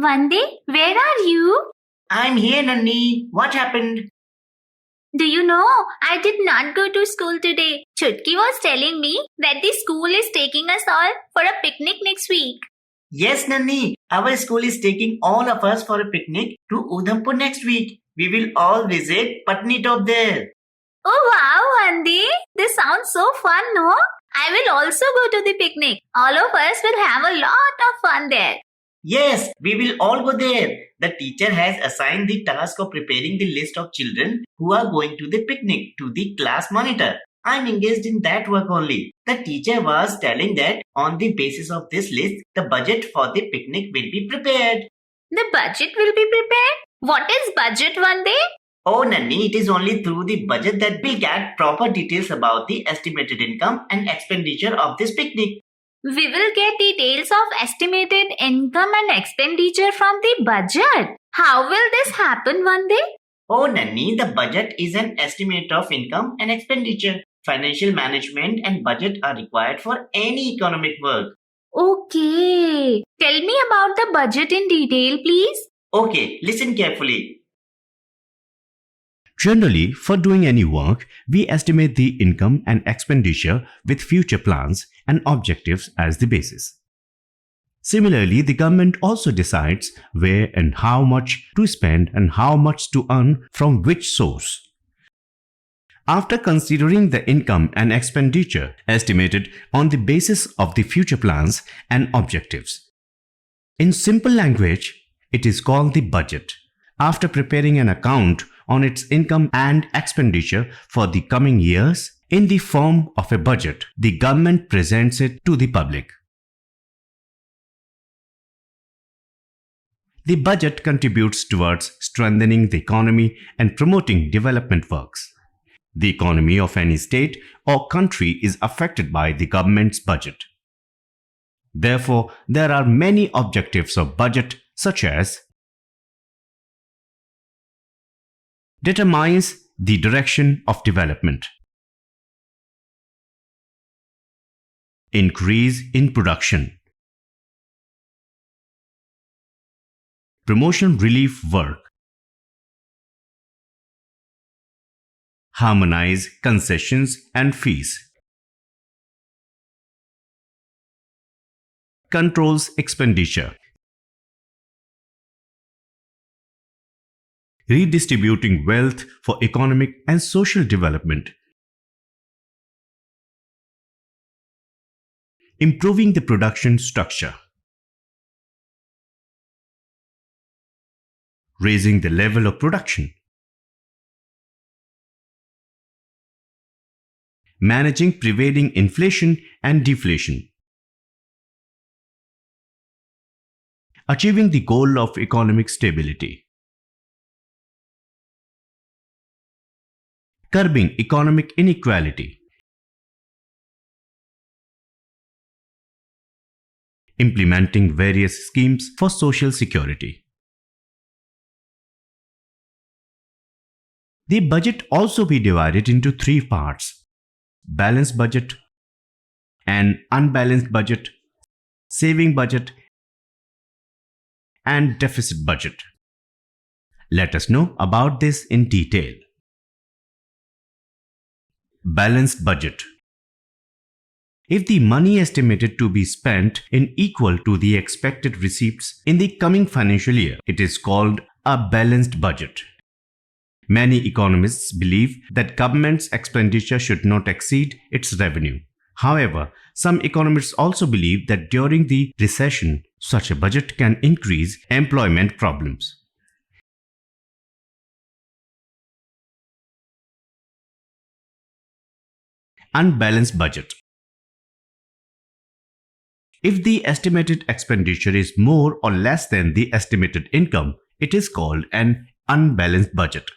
Vande, where are you? I'm here, Nanni. What happened? Do you know, I did not go to school today. Chutki was telling me that the school is taking us all for a picnic next week. Yes, Nanni. Our school is taking all of us for a picnic to Udhampur next week. We will all visit Patnitop there. Oh wow, Vande, this sounds so fun, no? I will also go to the picnic. All of us will have a lot of fun there. Yes, we will all go there. The teacher has assigned the task of preparing the list of children who are going to the picnic to the class monitor. I'm engaged in that work only. The teacher was telling that on the basis of this list, the budget for the picnic will be prepared. The budget will be prepared? What is budget, Vande? Oh, Nanni, it is only through the budget that we get proper details about the estimated income and expenditure of this picnic. We will get details of estimated income and expenditure from the budget. How will this happen, Vande? Oh, Nanni, the budget is an estimate of income and expenditure. Financial management and budget are required for any economic work. Okay. Tell me about the budget in detail, please. Okay, listen carefully. Generally, for doing any work, we estimate the income and expenditure with future plans and objectives as the basis. Similarly, the government also decides where and how much to spend and how much to earn from which source. After considering the income and expenditure estimated on the basis of the future plans and objectives. In simple language, it is called the budget. After preparing an account on its income and expenditure for the coming years in the form of a budget, the government presents it to the public. The budget contributes towards strengthening the economy and promoting development works. The economy of any state or country is affected by the government's budget. Therefore, there are many objectives of budget such as determines the direction of development, increase in production, promotion relief work, harmonize concessions and fees, controls expenditure, redistributing wealth for economic and social development, improving the production structure, raising the level of production, managing prevailing inflation and deflation, achieving the goal of economic stability, curbing economic inequality, implementing various schemes for social security. The budget also be divided into three parts: balanced budget, an unbalanced budget, saving budget, and deficit budget. Let us know about this in detail. Balanced budget. If the money estimated to be spent is equal to the expected receipts in the coming financial year, it is called a balanced budget. Many economists believe that government's expenditure should not exceed its revenue. However, some economists also believe that during the recession, such a budget can increase employment problems. Unbalanced budget. If the estimated expenditure is more or less than the estimated income, it is called an unbalanced budget.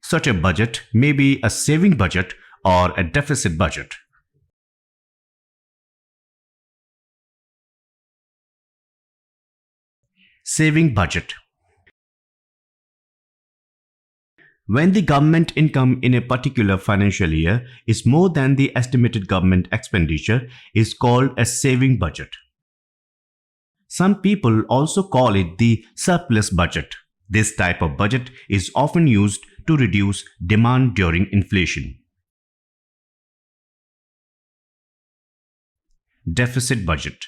Such a budget may be a saving budget or a deficit budget. Saving budget. When the government income in a particular financial year is more than the estimated government expenditure, is called a saving budget. Some people also call it the surplus budget. This type of budget is often used to reduce demand during inflation. Deficit budget.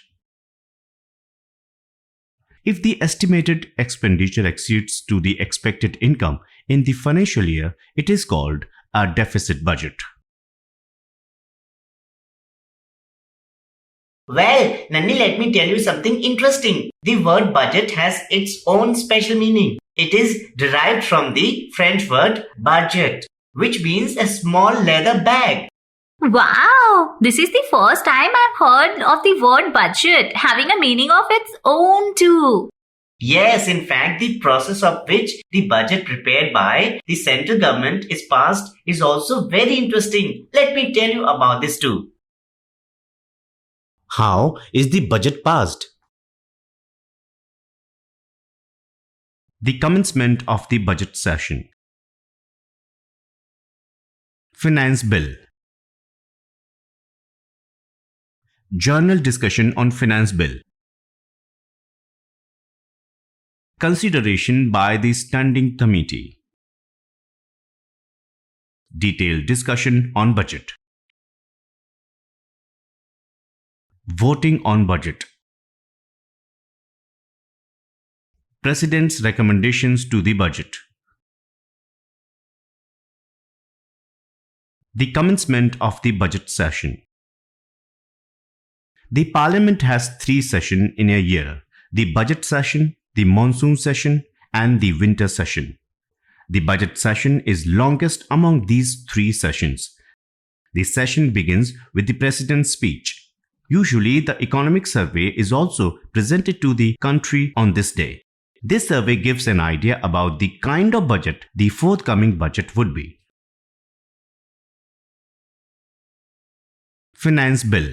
If the estimated expenditure exceeds to the expected income in the financial year, it is called a deficit budget. Well, Nanni, let me tell you something interesting. The word budget has its own special meaning. It is derived from the French word budget, which means a small leather bag. Wow! This is the first time I've heard of the word budget having a meaning of its own too. Yes, in fact, the process of which the budget prepared by the central government is passed is also very interesting. Let me tell you about this too. How is the budget passed? The commencement of the budget session. Finance Bill. Journal discussion on Finance Bill. Consideration by the Standing Committee. Detailed discussion on budget. Voting on budget. President's recommendations to the budget. The commencement of the budget session. The Parliament has 3 sessions in a year: the budget session, the monsoon session, and the winter session. The budget session is longest among these 3 sessions. The session begins with the President's speech. Usually, the economic survey is also presented to the country on this day. This survey gives an idea about the kind of budget the forthcoming budget would be. Finance Bill.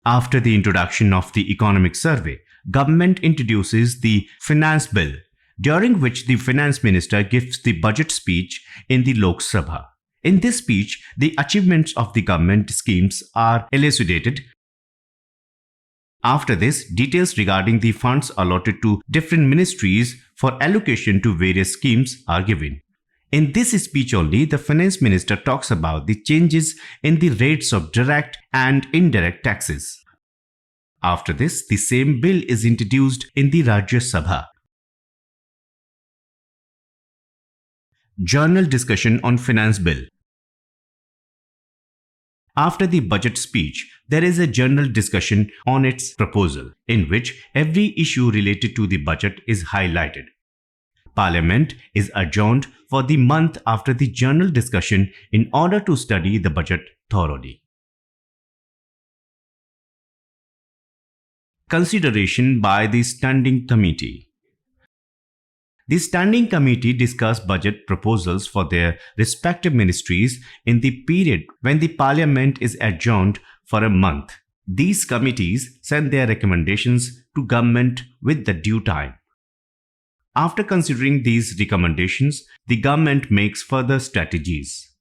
After the introduction of the economic survey, government introduces the Finance Bill, during which the Finance Minister gives the budget speech in the Lok Sabha. In this speech, the achievements of the government schemes are elucidated. After this, details regarding the funds allotted to different ministries for allocation to various schemes are given. In this speech only, the Finance Minister talks about the changes in the rates of direct and indirect taxes. After this, the same bill is introduced in the Rajya Sabha. Journal discussion on Finance Bill. After the budget speech, there is a general discussion on its proposal, in which every issue related to the budget is highlighted. Parliament is adjourned for the month after the general discussion in order to study the budget thoroughly. Consideration by the Standing Committee. The Standing Committee discuss budget proposals for their respective ministries in the period when the Parliament is adjourned for a month. These committees send their recommendations to government with the due time. After considering these recommendations, the government makes further strategies.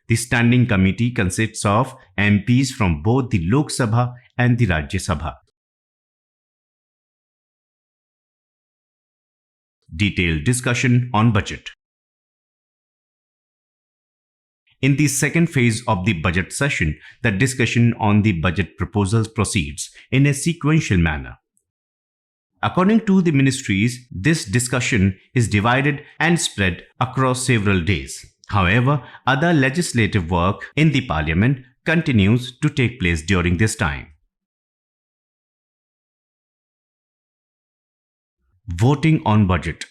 The Standing Committee consists of MPs from both the Lok Sabha and the Rajya Sabha. Detailed discussion on budget. In the second phase of the budget session, the discussion on the budget proposals proceeds in a sequential manner. According to the ministries, this discussion is divided and spread across several days. However, other legislative work in the Parliament continues to take place during this time. Voting on budget.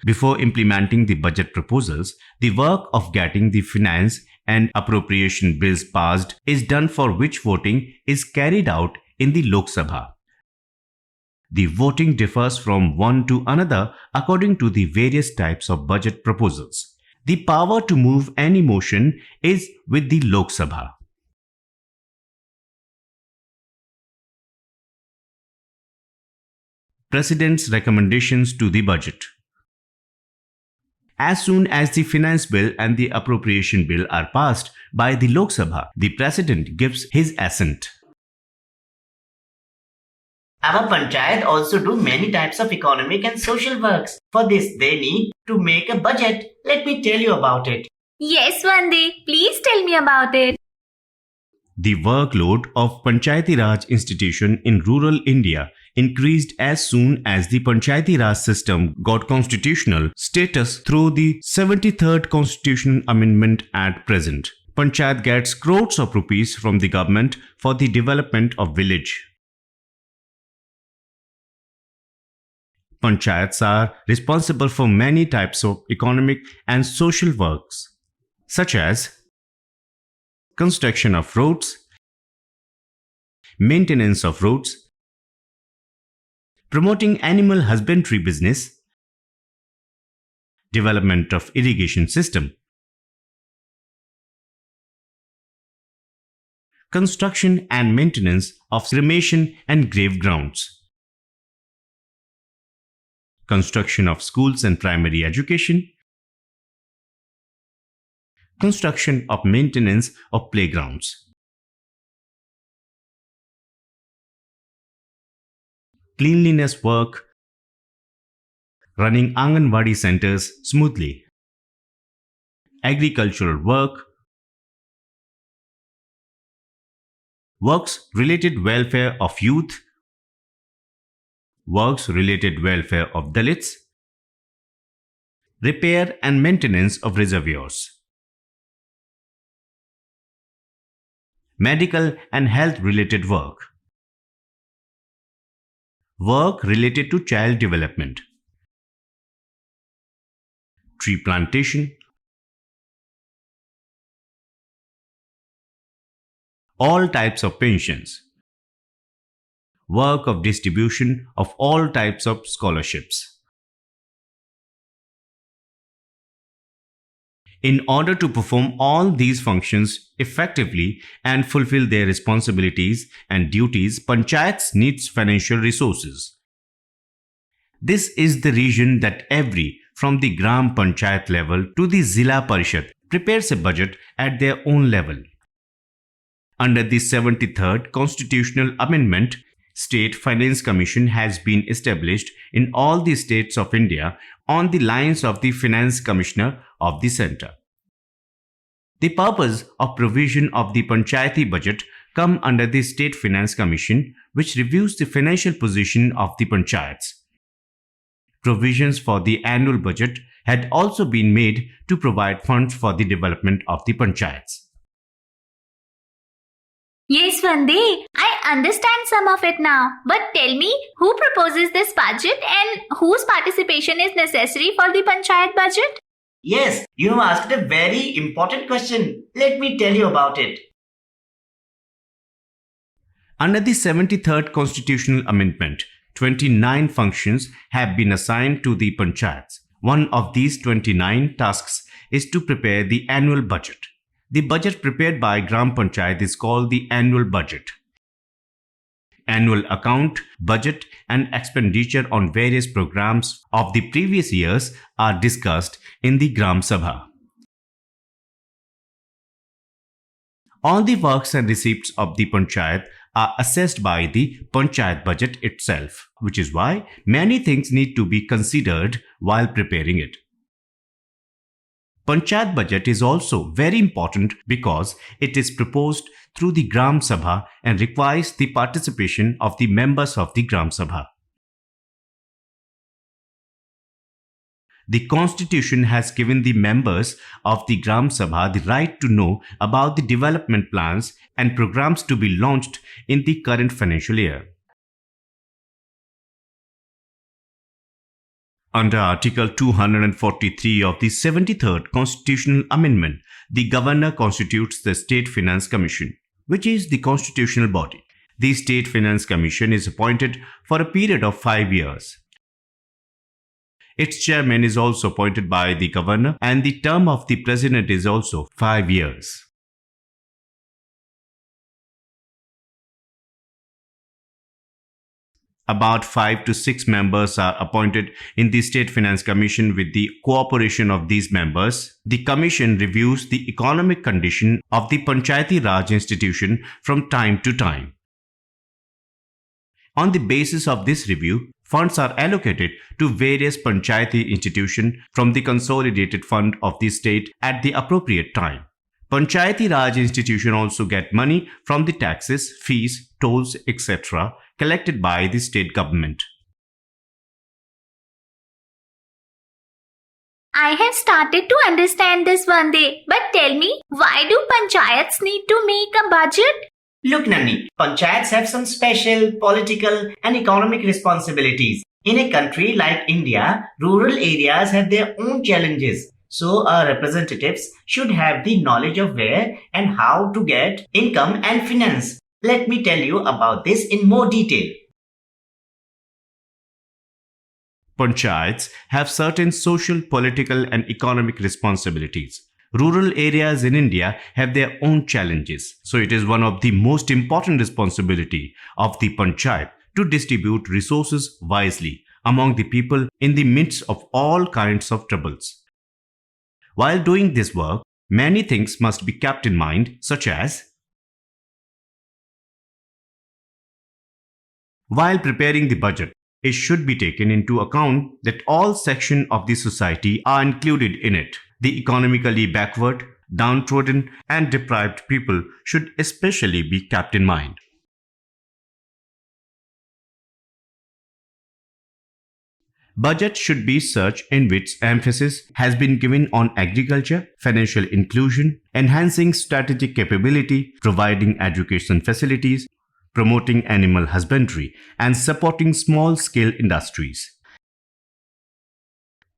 Before implementing the budget proposals, the work of getting the finance and appropriation bills passed is done, for which voting is carried out in the Lok Sabha. The voting differs from one to another according to the various types of budget proposals. The power to move any motion is with the Lok Sabha. President's recommendations to the budget. As soon as the Finance Bill and the Appropriation Bill are passed by the Lok Sabha, the President gives his assent. Our Panchayat also do many types of economic and social works. For this, they need to make a budget. Let me tell you about it. Yes, Vande, please tell me about it. The workload of Panchayati Raj institution in rural India increased as soon as the Panchayati Raj system got constitutional status through the 73rd Constitutional Amendment at present. Panchayat gets crores of rupees from the government for the development of village. Panchayats are responsible for many types of economic and social works, such as construction of roads, maintenance of roads, promoting animal husbandry business, development of irrigation system, construction and maintenance of cremation and grave grounds, construction of schools and primary education, construction of maintenance of playgrounds, cleanliness work, running Anganwadi centers smoothly, agricultural work, works related welfare of youth, works related welfare of Dalits, repair and maintenance of reservoirs, medical and health related work, work related to child development, tree plantation, all types of pensions, work of distribution of all types of scholarships. In order to perform all these functions effectively and fulfill their responsibilities and duties, Panchayats needs financial resources. This is the reason that every, from the Gram Panchayat level to the Zilla Parishad, prepares a budget at their own level. Under the 73rd Constitutional Amendment, State Finance Commission has been established in all the states of India on the lines of the Finance Commissioner of the Centre. The purpose of provision of the Panchayati budget come under the State Finance Commission, which reviews the financial position of the Panchayats. Provisions for the annual budget had also been made to provide funds for the development of the Panchayats. Yes, Vande, I understand some of it now. But tell me, who proposes this budget and whose participation is necessary for the Panchayat budget? Yes, you have asked a very important question. Let me tell you about it. Under the 73rd Constitutional Amendment, 29 functions have been assigned to the Panchayats. One of these 29 tasks is to prepare the annual budget. The budget prepared by Gram Panchayat is called the annual budget. Annual account, budget and expenditure on various programs of the previous years are discussed in the Gram Sabha. All the works and receipts of the Panchayat are assessed by the Panchayat budget itself, which is why many things need to be considered while preparing it. Panchayat budget is also very important because it is proposed through the Gram Sabha and requires the participation of the members of the Gram Sabha. The Constitution has given the members of the Gram Sabha the right to know about the development plans and programs to be launched in the current financial year. Under Article 243 of the 73rd Constitutional Amendment, the Governor constitutes the State Finance Commission, which is the constitutional body. The State Finance Commission is appointed for a period of 5 years. Its chairman is also appointed by the Governor, and the term of the President is also 5 years. About 5 to 6 members are appointed in the State Finance Commission. With the cooperation of these members, the Commission reviews the economic condition of the Panchayati Raj institution from time to time. On the basis of this review, funds are allocated to various Panchayati institutions from the consolidated fund of the state at the appropriate time. Panchayati Raj institution also get money from the taxes, fees, tolls, etc. collected by the state government. I have started to understand this one day, but tell me, why do panchayats need to make a budget? Look, Nani, panchayats have some special political and economic responsibilities. In a country like India, rural areas have their own challenges. So our representatives should have the knowledge of where and how to get income and finance. Let me tell you about this in more detail. Panchayats have certain social, political, and economic responsibilities. Rural areas in India have their own challenges, so it is one of the most important responsibility of the Panchayat to distribute resources wisely among the people in the midst of all kinds of troubles. While doing this work, many things must be kept in mind, such as while preparing the budget, it should be taken into account that all sections of the society are included in it. The economically backward, downtrodden, and deprived people should especially be kept in mind. Budget should be such in which emphasis has been given on agriculture, financial inclusion, enhancing strategic capability, providing education facilities, promoting animal husbandry, and supporting small-scale industries.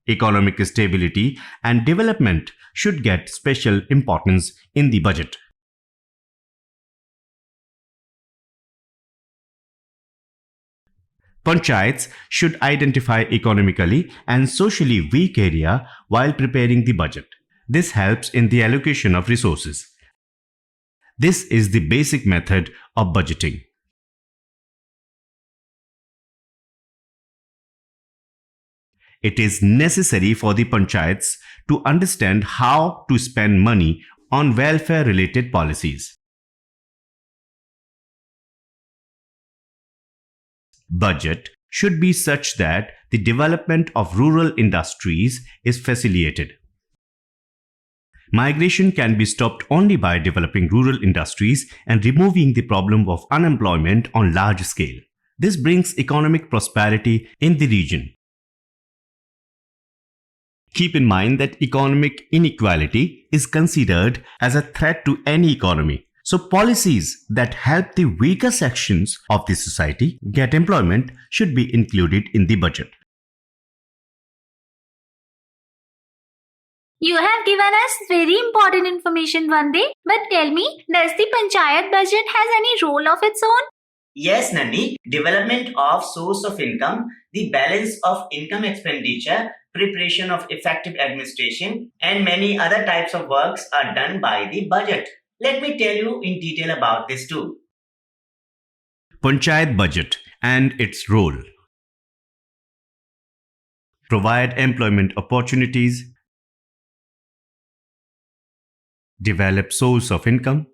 Economic stability and development should get special importance in the budget. Panchayats should identify economically and socially weak areas while preparing the budget. This helps in the allocation of resources. This is the basic method of budgeting. It is necessary for the panchayats to understand how to spend money on welfare-related policies. Budget should be such that the development of rural industries is facilitated. Migration can be stopped only by developing rural industries and removing the problem of unemployment on large scale. This brings economic prosperity in the region. Keep in mind that economic inequality is considered as a threat to any economy. So policies that help the weaker sections of the society get employment should be included in the budget. You have given us very important information one day, but tell me, does the panchayat budget has any role of its own? Yes, Nani, development of source of income, the balance of income expenditure, preparation of effective administration, and many other types of works are done by the budget. Let me tell you in detail about this too. Panchayat budget and its role. Provide employment opportunities. Develop source of income.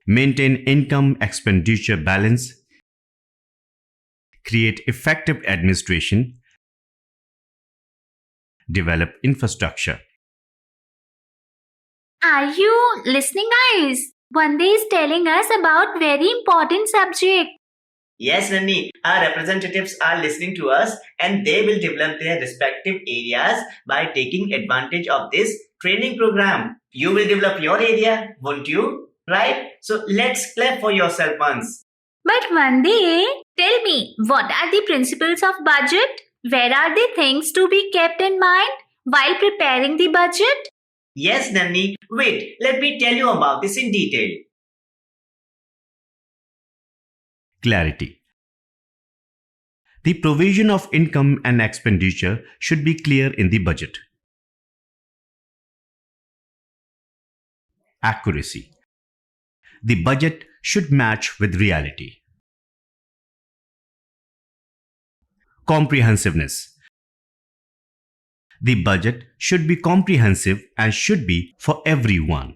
Maintain income expenditure balance. Create effective administration. Develop infrastructure. Are you listening, guys? One day is telling us about very important subject. Yes, Nani, our representatives are listening to us and they will develop their respective areas by taking advantage of this training program. You will develop your area, won't you? Right? So let's clap for yourself once. But one day, tell me, what are the principles of budget? Where are the things to be kept in mind while preparing the budget? Yes, Nani. Wait, let me tell you about this in detail. Clarity. The provision of income and expenditure should be clear in the budget. Accuracy. The budget should match with reality. Comprehensiveness. The budget should be comprehensive and should be for everyone.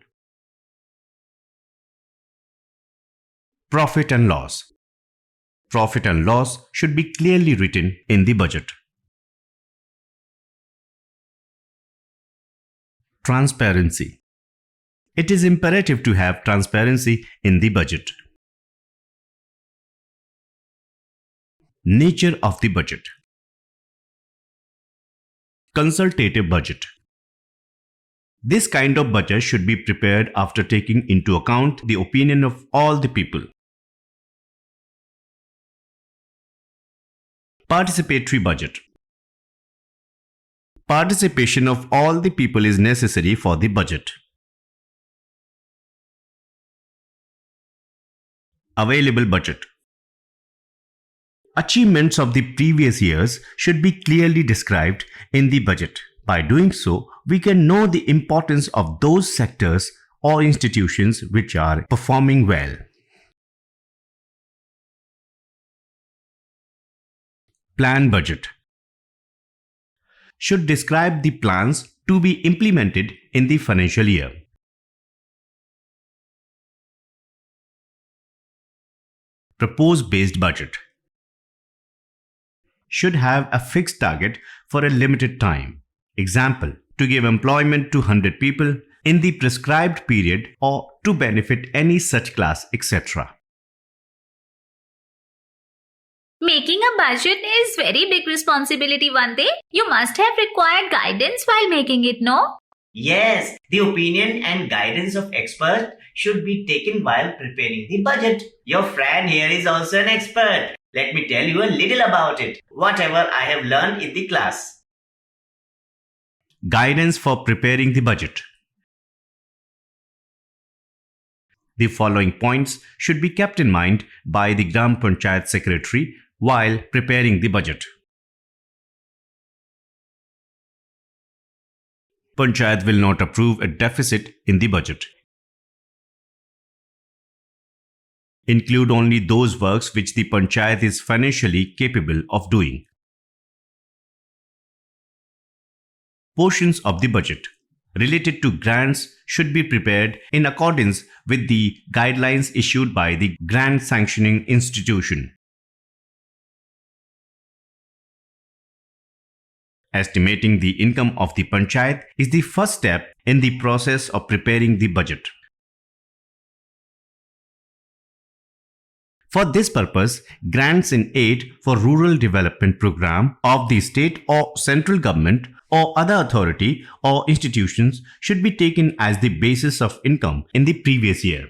Profit and loss. Profit and loss should be clearly written in the budget. Transparency. It is imperative to have transparency in the budget. Nature of the budget. Consultative budget. This kind of budget should be prepared after taking into account the opinion of all the people. Participatory budget. Participation of all the people is necessary for the budget. Available budget. Achievements of the previous years should be clearly described in the budget. By doing so, we can know the importance of those sectors or institutions which are performing well. Plan budget should describe the plans to be implemented in the financial year. Propose-based budget should have a fixed target for a limited time. Example, to give employment to 100 people in the prescribed period or to benefit any such class, etc. Making a budget is very big responsibility, Vande. You must have required guidance while making it, no? Yes, the opinion and guidance of experts should be taken while preparing the budget. Your friend here is also an expert. Let me tell you a little about it, whatever I have learned in the class. Guidance for preparing the budget. The following points should be kept in mind by the Gram Panchayat Secretary while preparing the budget. Panchayat will not approve a deficit in the budget. Include only those works which the Panchayat is financially capable of doing. Portions of the budget related to grants should be prepared in accordance with the guidelines issued by the grant sanctioning institution. Estimating the income of the Panchayat is the first step in the process of preparing the budget. For this purpose, grants in aid for rural development program of the state or central government or other authority or institutions should be taken as the basis of income in the previous year.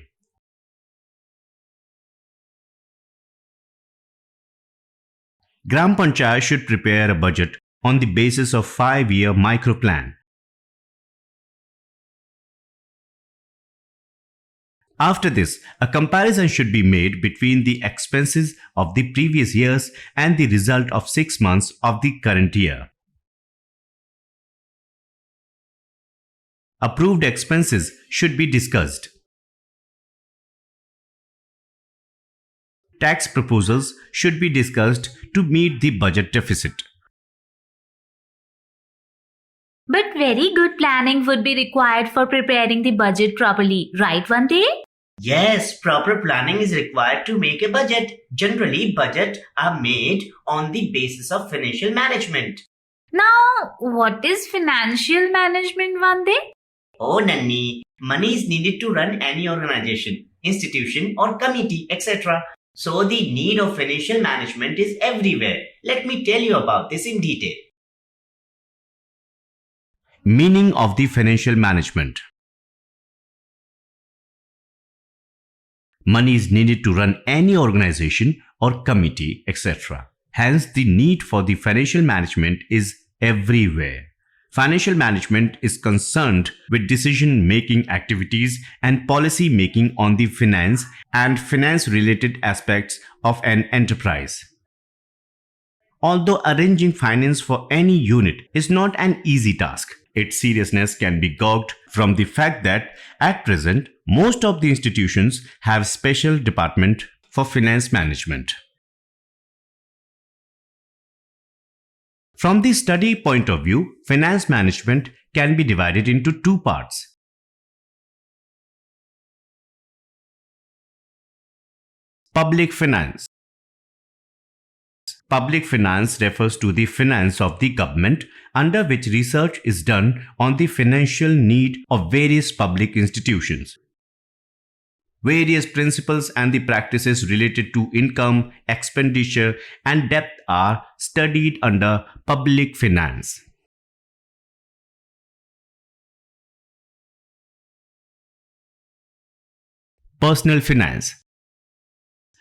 Gram Panchayat should prepare a budget on the basis of 5-year micro plan. After this, a comparison should be made between the expenses of the previous years and the result of 6 months of the current year. Approved expenses should be discussed. Tax proposals should be discussed to meet the budget deficit. But very good planning would be required for preparing the budget properly, right, Vande? Yes, proper planning is required to make a budget. Generally, budgets are made on the basis of financial management. Now, what is financial management, Vande? Oh, Nanni, money is needed to run any organization, institution or committee, etc. So the need of financial management is everywhere. Let me tell you about this in detail. Meaning of the financial management. Money is needed to run any organization or committee, etc. Hence, the need for the financial management is everywhere. Financial management is concerned with decision-making activities and policy-making on the finance and finance-related aspects of an enterprise. Although arranging finance for any unit is not an easy task, its seriousness can be gauged from the fact that at present, most of the institutions have special department for finance management. From the study point of view, finance management can be divided into two parts. Public finance. Public finance refers to the finance of the government, under which research is done on the financial need of various public institutions. Various principles and the practices related to income, expenditure, and debt are studied under public finance. Personal finance.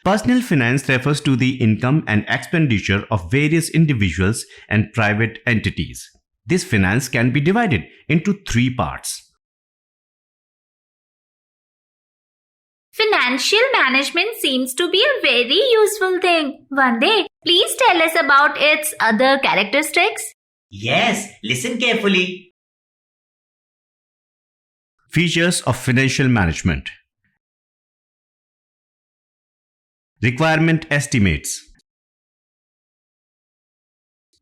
Personal finance refers to the income and expenditure of various individuals and private entities. This finance can be divided into three parts. Financial management seems to be a very useful thing. Vande, please tell us about its other characteristics. Yes, listen carefully. Features of financial management. Requirement estimates.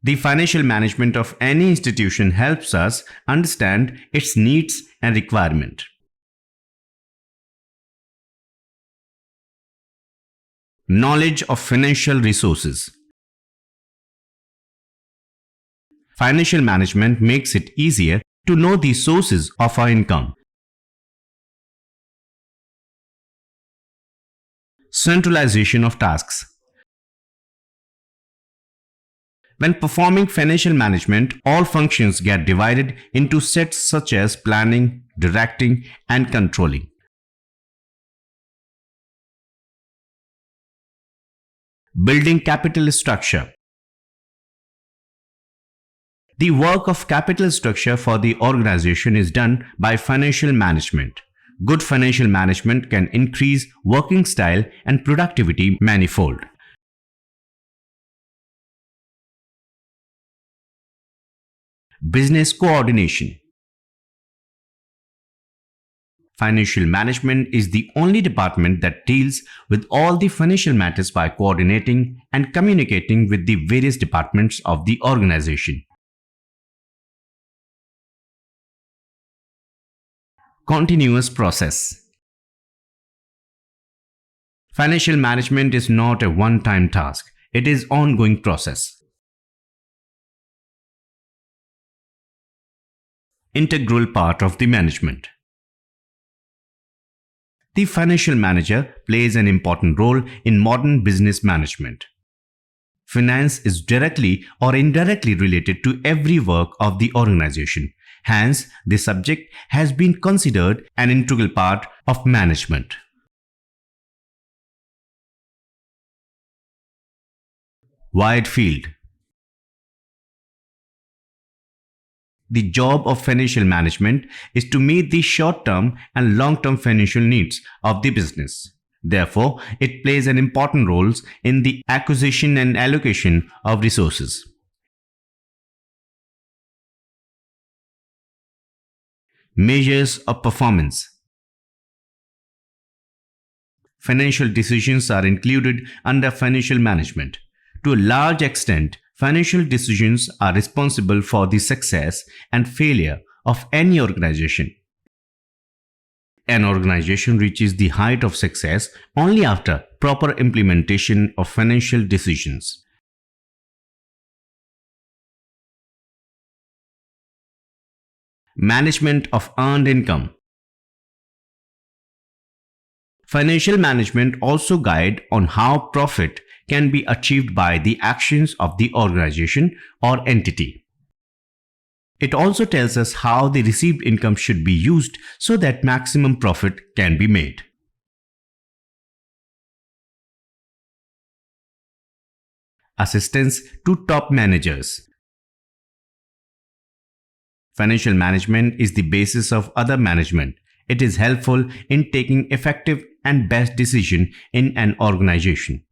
The financial management of any institution helps us understand its needs and requirement. Knowledge of financial resources. Financial management makes it easier to know the sources of our income. Centralization of tasks. When performing financial management, all functions get divided into sets such as planning, directing, and controlling. Building capital structure. The work of capital structure for the organization is done by financial management. Good financial management can increase working style and productivity manifold. Business coordination. Financial management is the only department that deals with all the financial matters by coordinating and communicating with the various departments of the organization. Continuous process. Financial management is not a one-time task. It is an ongoing process. Integral part of the management. The financial manager plays an important role in modern business management. Finance is directly or indirectly related to every work of the organization. Hence, the subject has been considered an integral part of management. Wide field. The job of financial management is to meet the short-term and long-term financial needs of the business. Therefore, it plays an important role in the acquisition and allocation of resources. Measures of performance. Financial decisions are included under financial management. To a large extent, financial decisions are responsible for the success and failure of any organization. An organization reaches the height of success only after proper implementation of financial decisions. Management of earned income. Financial management also guides on how profit can be achieved by the actions of the organization or entity. It also tells us how the received income should be used so that maximum profit can be made. Assistance to top managers. Financial management is the basis of other management. It is helpful in taking effective and best decisions in an organization.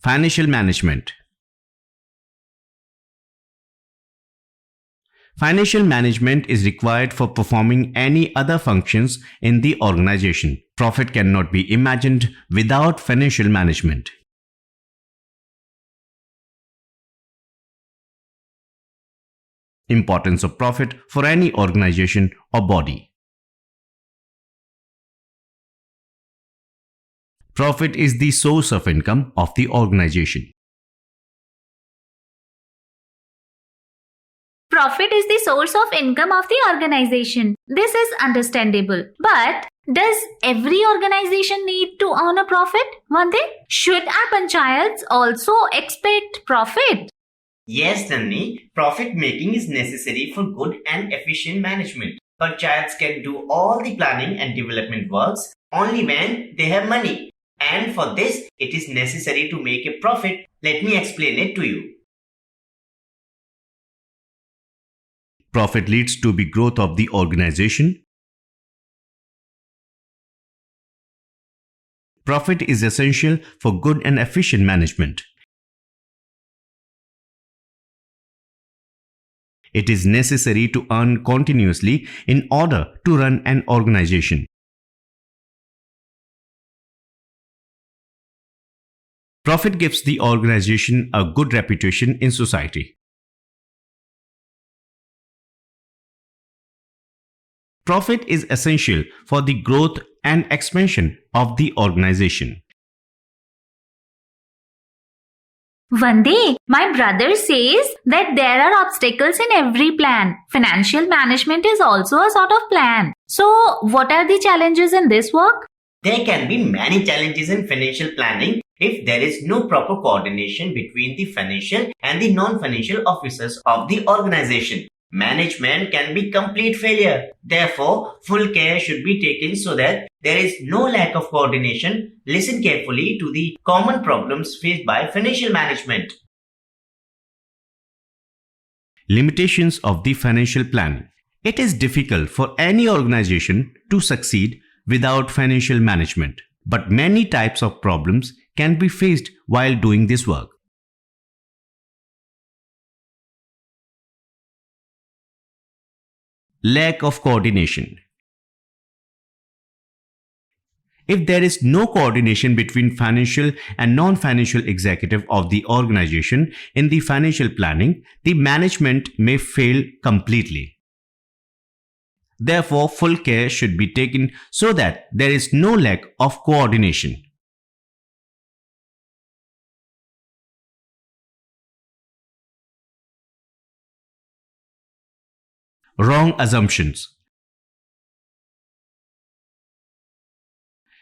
Financial management. Financial management is required for performing any other functions in the organization. Profit cannot be imagined without financial management. Importance of profit for any organization or body. Profit is the source of income of the organization. Profit is the source of income of the organization. This is understandable. But does every organization need to earn a profit? Vande, should our panchayats also expect profit? Yes, Nanni, profit making is necessary for good and efficient management. Panchayats can do all the planning and development works only when they have money. And for this, it is necessary to make a profit. Let me explain it to you. Profit leads to the growth of the organization. Profit is essential for good and efficient management. It is necessary to earn continuously in order to run an organization. Profit gives the organization a good reputation in society. Profit is essential for the growth and expansion of the organization. Vande, my brother says that there are obstacles in every plan. Financial management is also a sort of plan. So, what are the challenges in this work? There can be many challenges in financial planning if there is no proper coordination between the financial and the non-financial officers of the organization. Management can be complete failure. Therefore, full care should be taken so that there is no lack of coordination. Listen carefully to the common problems faced by financial management. Limitations of the financial plan. It is difficult for any organization to succeed without financial management, but many types of problems can be faced while doing this work. Lack of coordination. If there is no coordination between financial and non-financial executive of the organization in the financial planning, the management may fail completely. Therefore, full care should be taken so that there is no lack of coordination. Wrong assumptions.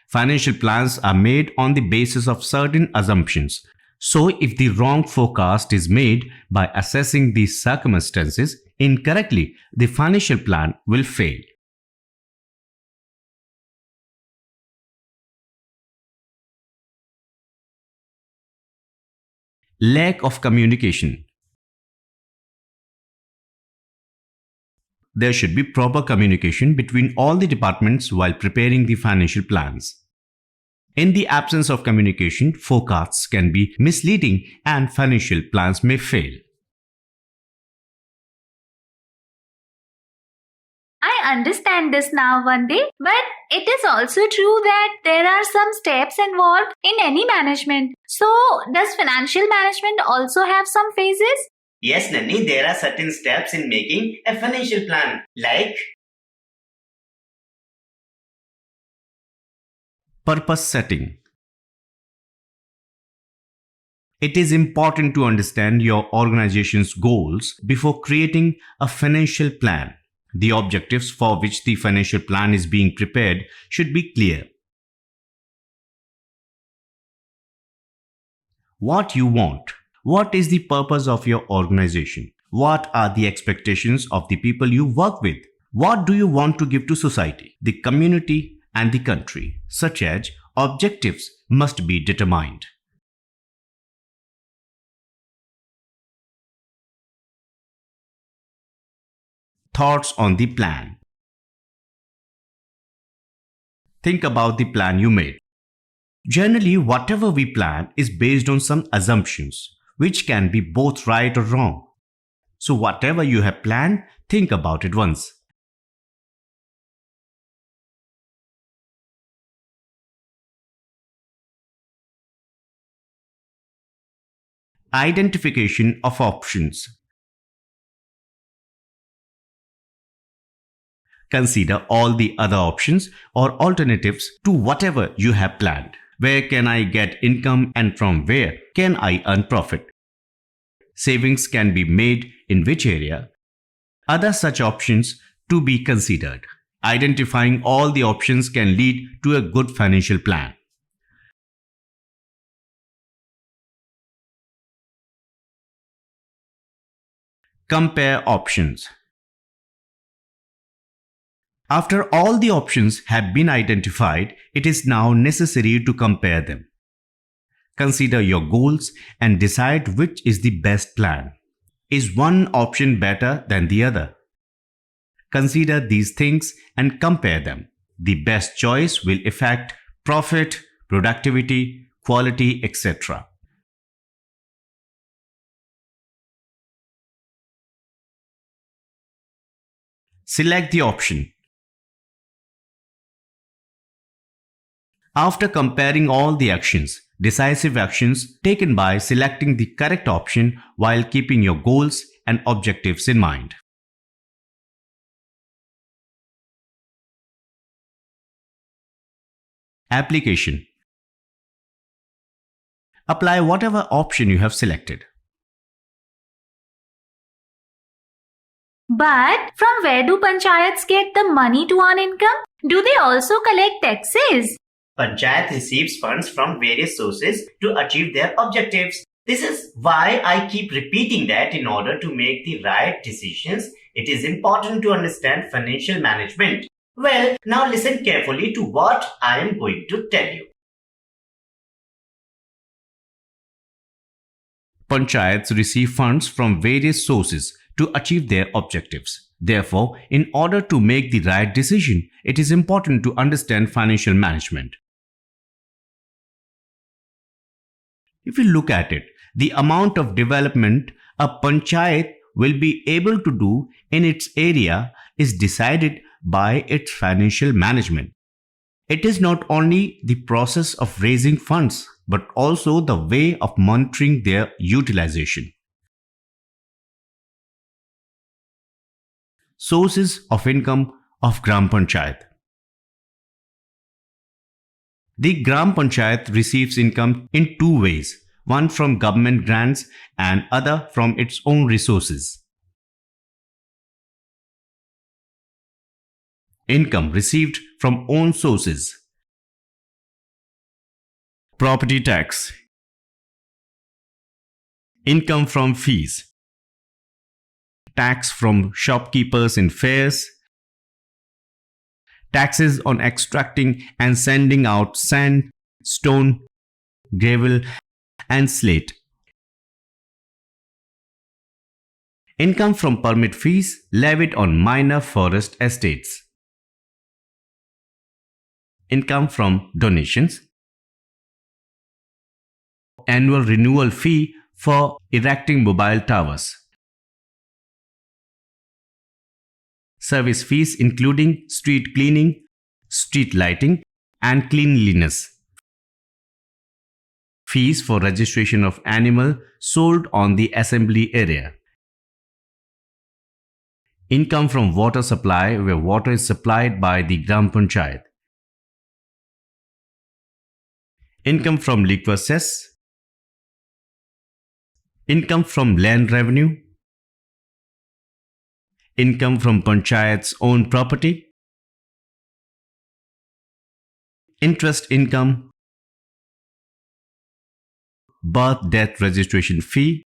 Financial plans are made on the basis of certain assumptions. So, if the wrong forecast is made by assessing the circumstances incorrectly, the financial plan will fail. Lack of communication. There should be proper communication between all the departments while preparing the financial plans. In the absence of communication, forecasts can be misleading and financial plans may fail. I understand this now, Vande, but it is also true that there are some steps involved in any management. So, does financial management also have some phases? Yes, Nanni, there are certain steps in making a financial plan, like Purpose setting. It is important to understand your organization's goals before creating a financial plan. The objectives for which the financial plan is being prepared should be clear. What you want. What is the purpose of your organization? What are the expectations of the people you work with? What do you want to give to society, the community, and the country? Such as objectives must be determined. Thoughts on the plan. Think about the plan you made. Generally, whatever we plan is based on some assumptions, which can be both right or wrong. So whatever you have planned, think about it once. Identification of options. Consider all the other options or alternatives to whatever you have planned. Where can I get income and from where can I earn profit? Savings can be made in which area? Other such options to be considered. Identifying all the options can lead to a good financial plan. Compare options. After all the options have been identified, it is now necessary to compare them. Consider your goals and decide which is the best plan. Is one option better than the other? Consider these things and compare them. The best choice will affect profit, productivity, quality, etc. Select the option. After comparing all the actions, decisive actions taken by selecting the correct option while keeping your goals and objectives in mind. Application. Apply whatever option you have selected. But from where do panchayats get the money to earn income? Do they also collect taxes? Panchayat receives funds from various sources to achieve their objectives. This is why I keep repeating that in order to make the right decisions, it is important to understand financial management. Well, now listen carefully to what I am going to tell you. Panchayats receive funds from various sources to achieve their objectives. Therefore, in order to make the right decision, it is important to understand financial management. If you look at it, the amount of development a panchayat will be able to do in its area is decided by its financial management. It is not only the process of raising funds, but also the way of monitoring their utilization. Sources of income of Gram Panchayat. The Gram Panchayat receives income in two ways, one from government grants and other from its own resources. Income received from own sources. Property tax. Income from fees. Tax from shopkeepers in fairs. Taxes on extracting and sending out sand, stone, gravel, and slate. Income from permit fees levied on minor forest estates. Income from donations. Annual renewal fee for erecting mobile towers. Service fees including street cleaning, street lighting, and cleanliness. Fees for registration of animal sold on the assembly area. Income from water supply where water is supplied by the Gram Panchayat. Income from liquor cess. Income from land revenue. Income from Panchayat's own property. Interest income. Birth-death registration fee.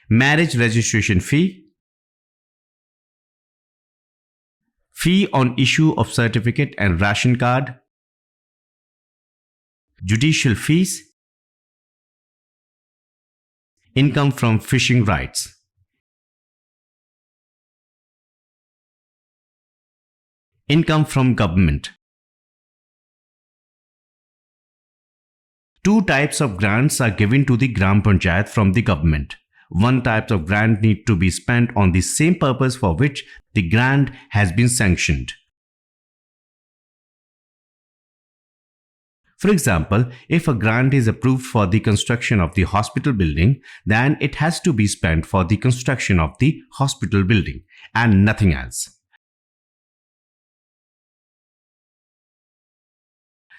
Marriage registration fee. Fee on issue of certificate and ration card. Judicial fees. Income from fishing rights. Income from government. Two types of grants are given to the Gram Panchayat from the government. One type of grant need to be spent on the same purpose for which the grant has been sanctioned. For example, if a grant is approved for the construction of the hospital building, then it has to be spent for the construction of the hospital building and nothing else.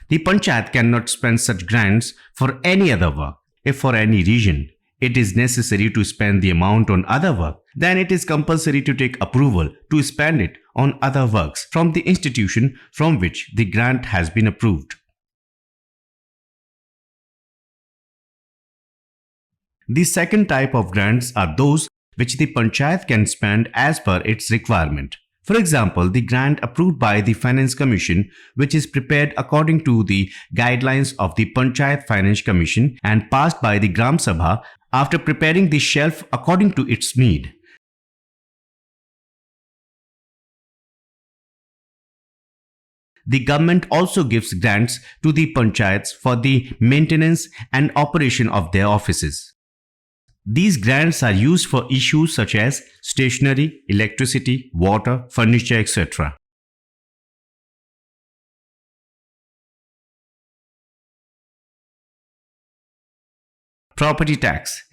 The Panchayat cannot spend such grants for any other work. If for any reason it is necessary to spend the amount on other work, then it is compulsory to take approval to spend it on other works from the institution from which the grant has been approved. The second type of grants are those which the Panchayat can spend as per its requirement. For example, the grant approved by the Finance Commission, which is prepared according to the guidelines of the Panchayat Finance Commission and passed by the Gram Sabha after preparing the shelf according to its need. The government also gives grants to the panchayats for the maintenance and operation of their offices. These grants are used for issues such as stationery, electricity, water, furniture, etc. Property tax.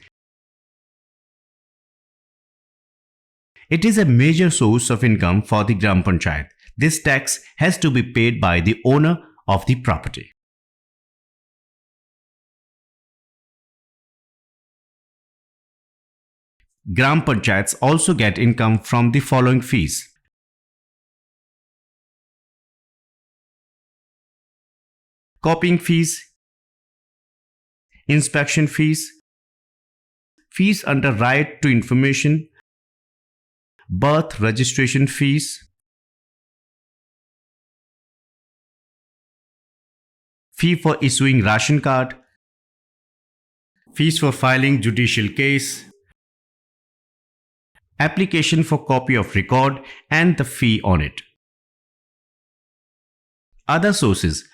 It is a major source of income for the Gram Panchayat. This tax has to be paid by the owner of the property. Gram Panchayats also get income from the following fees. Copying fees, inspection fees, fees under right to information, birth registration fees, fee for issuing ration card, fees for filing judicial case, application for copy of record and the fee on it. Other sources: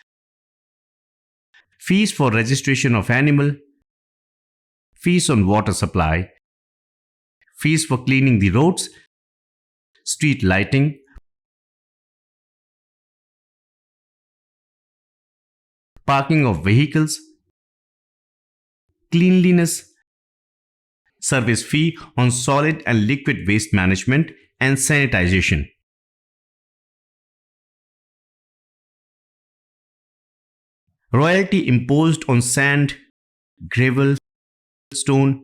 fees for registration of animal, fees on water supply, fees for cleaning the roads, street lighting, parking of vehicles, cleanliness, service fee on solid and liquid waste management and sanitization. Royalty imposed on sand, gravel, stone.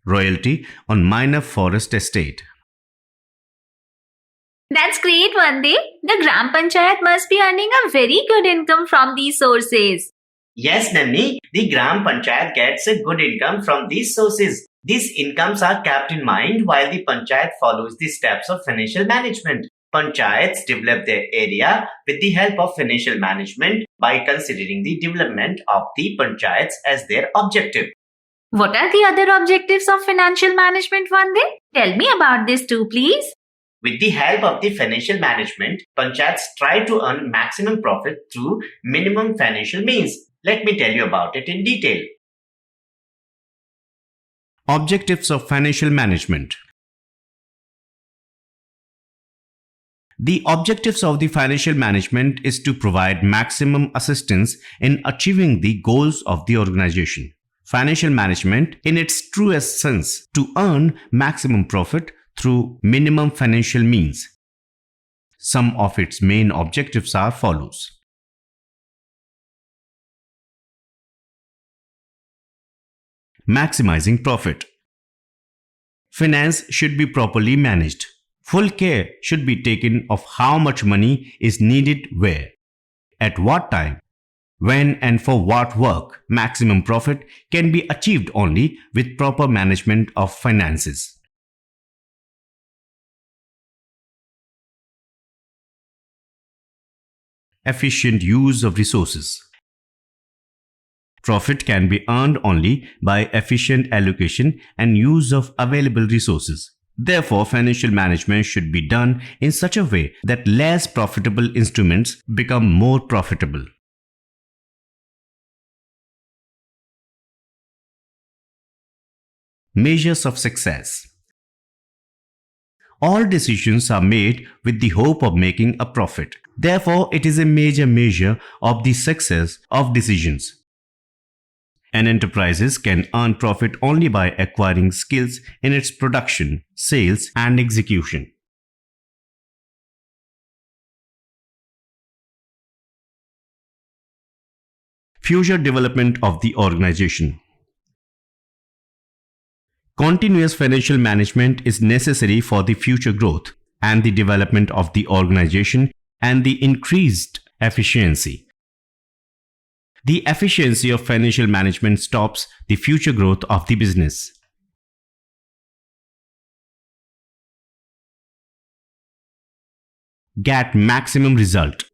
Royalty on minor forest estate. That's great, Vande. The Gram Panchayat must be earning a very good income from these sources. Yes, Nanni, the Gram Panchayat gets a good income from these sources. These incomes are kept in mind while the Panchayat follows the steps of financial management. Panchayats develop their area with the help of financial management by considering the development of the Panchayats as their objective. What are the other objectives of financial management, Vande? Tell me about this too, please. With the help of the financial management, Panchayats try to earn maximum profit through minimum financial means. Let me tell you about it in detail. Objectives of financial management. The objectives of the financial management is to provide maximum assistance in achieving the goals of the organization. Financial management, in its truest sense, to earn maximum profit through minimum financial means. Some of its main objectives are follows. Maximizing profit. Finance should be properly managed. Full care should be taken of how much money is needed where, at what time, when and for what work. Maximum profit can be achieved only with proper management of finances. Efficient use of resources. Profit can be earned only by efficient allocation and use of available resources. Therefore, financial management should be done in such a way that less profitable instruments become more profitable. Measures of success. All decisions are made with the hope of making a profit. Therefore, it is a major measure of the success of decisions. An enterprise can earn profit only by acquiring skills in its production, sales, and execution. future development of the organization. Continuous financial management is necessary for the future growth and the development of the organization and the increased efficiency. The efficiency of financial management stops the future growth of the business. Get maximum result.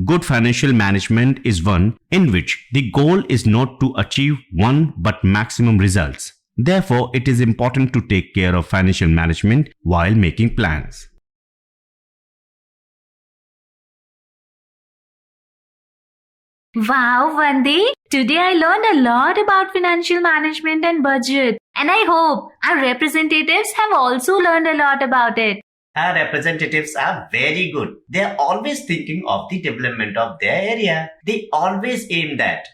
Good financial management is one in which the goal is not to achieve one but maximum results. Therefore, it is important to take care of financial management while making plans. Wow, Vande! Today I learned a lot about financial management and budget. And I hope our representatives have also learned a lot about it. Our representatives are very good. They are always thinking of the development of their area. They always aim that